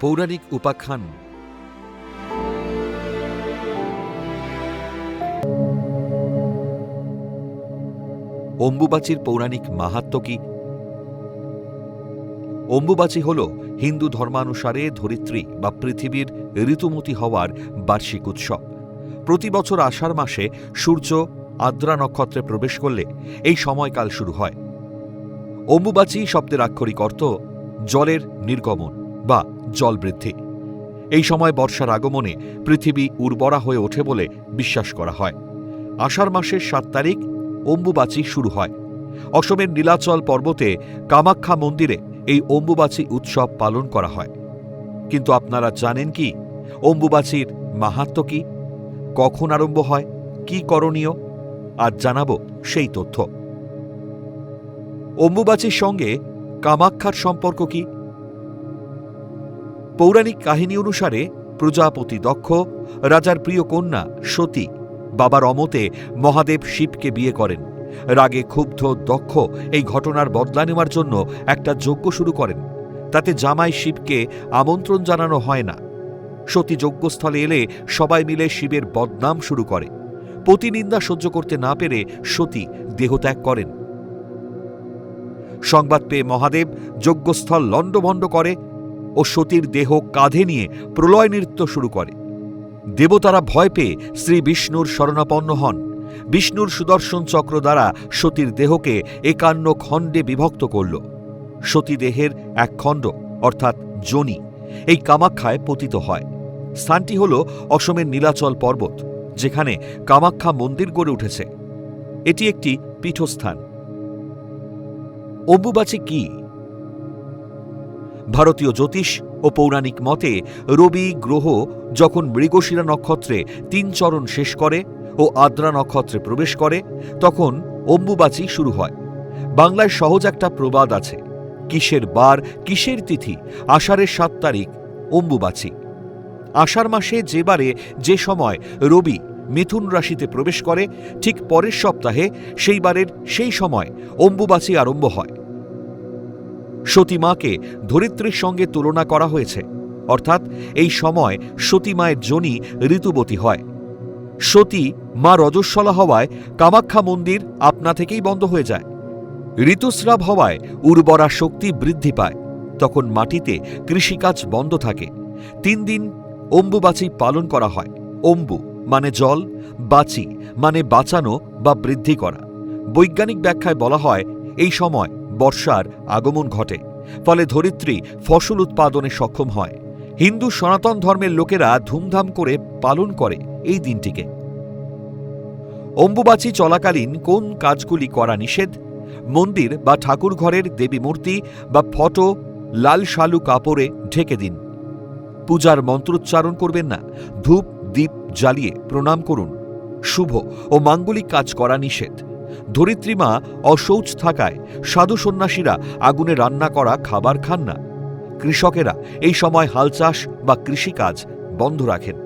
পৌরাণিক উপাখ্যান। অম্বুবাচীর পৌরাণিক মাহাত্ম্য কি? অম্বুবাচী হল হিন্দু ধর্মানুসারে ধরিত্রী বা পৃথিবীর ঋতুমতী হওয়ার বার্ষিক উৎসব। প্রতি বছর আষাঢ় মাসে সূর্য আদ্রা নক্ষত্রে প্রবেশ করলে এই সময়কাল শুরু হয়। অম্বুবাচী শব্দের আক্ষরিক অর্থ জলের নির্গমন বা জল বৃদ্ধি। এই সময় বর্ষার আগমনে পৃথিবী উর্বরা হয়ে ওঠে বলে বিশ্বাস করা হয়। আষাঢ় মাসের ৭ তারিখ অম্বুবাচী শুরু হয়। অসমের নীলাচল পর্বতে কামাখ্যা মন্দিরে এই অম্বুবাচী উৎসব পালন করা হয়। কিন্তু আপনারা জানেন কি অম্বুবাচীর মাহাত্ম্য কি, কখন আরম্ভ হয়, কি করণীয়? আজ জানাবো সেই তথ্য। অম্বুবাচীর সঙ্গে কামাখ্যার সম্পর্ক কি? পৌরাণিক কাহিনী অনুসারে প্রজাপতি দক্ষ রাজার প্রিয় কন্যা সতী বাবার অমতে মহাদেব শিবকে বিয়ে করেন। রাগে ক্ষুব্ধ দক্ষ এই ঘটনার বদলা নেওয়ার জন্য একটা যজ্ঞ শুরু করেন। তাতে জামাই শিবকে আমন্ত্রণ জানানো হয় না। সতী যজ্ঞস্থলে এলে সবাই মিলে শিবের বদনাম শুরু করে। পতিনিন্দা সহ্য করতে না পেরে সতী দেহত্যাগ করেন। সংবাদ পেয়ে মহাদেব যজ্ঞস্থল লণ্ডভণ্ড করে ও সতীর দেহ কাঁধে নিয়ে প্রলয় নৃত্য শুরু করে। দেবতারা ভয় পেয়ে শ্রী বিষ্ণুর শরণাপন্ন হন। বিষ্ণুর সুদর্শন চক্র দ্বারা সতীর দেহকে ৫১ খণ্ডে বিভক্ত করল। সতী দেহের এক খণ্ড অর্থাৎ যোনি এই কামাখ্যায় পতিত হয়। স্থানটি হল অসমের নীলাচল পর্বত, যেখানে কামাখ্যা মন্দির গড়ে উঠেছে। এটি একটি পীঠস্থান। অম্বুবাচী কি? ভারতীয় জ্যোতিষ ও পৌরাণিক মতে রবি গ্রহ যখন মৃগশিরা নক্ষত্রে ৩ চরণ শেষ করে ও আদ্রা নক্ষত্রে প্রবেশ করে তখন অম্বুবাচী শুরু হয়। বাংলায় সহজ একটা প্রবাদ আছে, কিসের বার কিসের তিথি, আষাঢ়ের ৭ তারিখ অম্বুবাচী। আষাঢ় মাসে যে বারে যে সময় রবি মিথুন রাশিতে প্রবেশ করে ঠিক পরের সপ্তাহে সেই বারের সেই সময় অম্বুবাচী আরম্ভ হয়। সতী মাকে ধরিত্রীর সঙ্গে তুলনা করা হয়েছে, অর্থাৎ এই সময় সতী মায়ের যোনি ঋতুবতী হয়। সতী মা রজস্বলা হওয়ায় কামাখ্যা মন্দির আপনা থেকেই বন্ধ হয়ে যায়। ঋতুস্রাব হওয়ায় উর্বরা শক্তি বৃদ্ধি পায়। তখন মাটিতে কৃষিকাজ বন্ধ থাকে। ৩ দিন অম্বুবাচী পালন করা হয়। অম্বু মানে জল, বাচী মানে বাঁচানো বা বৃদ্ধি করা। বৈজ্ঞানিক ব্যাখ্যায় বলা হয় এই সময় বর্ষার আগমন ঘটে, ফলে ধরিত্রী ফসল উৎপাদনে সক্ষম হয়। হিন্দু সনাতন ধর্মের লোকেরা ধুমধাম করে পালন করে এই দিনটিকে। অম্বুবাচী চলাকালীন কোন কাজগুলি করা নিষেধ? মন্দির বা ঠাকুর ঘরের দেবী মূর্তি বা ফটো লাল শালু কাপড়ে ঢেকে দিন। পূজার মন্ত্রোচ্চারণ করবেন না। ধূপ দীপ জ্বালিয়ে প্রণাম করুন। শুভ ও মাঙ্গলিক কাজ করা নিষেধ। ধরিত্রী মা অশৌচ থাকায় সাধু সন্ন্যাসীরা আগুনে রান্না করা খাবার খান না। কৃষকেরা এই সময় হাল চাষ বা কৃষিকাজ বন্ধ রাখেন।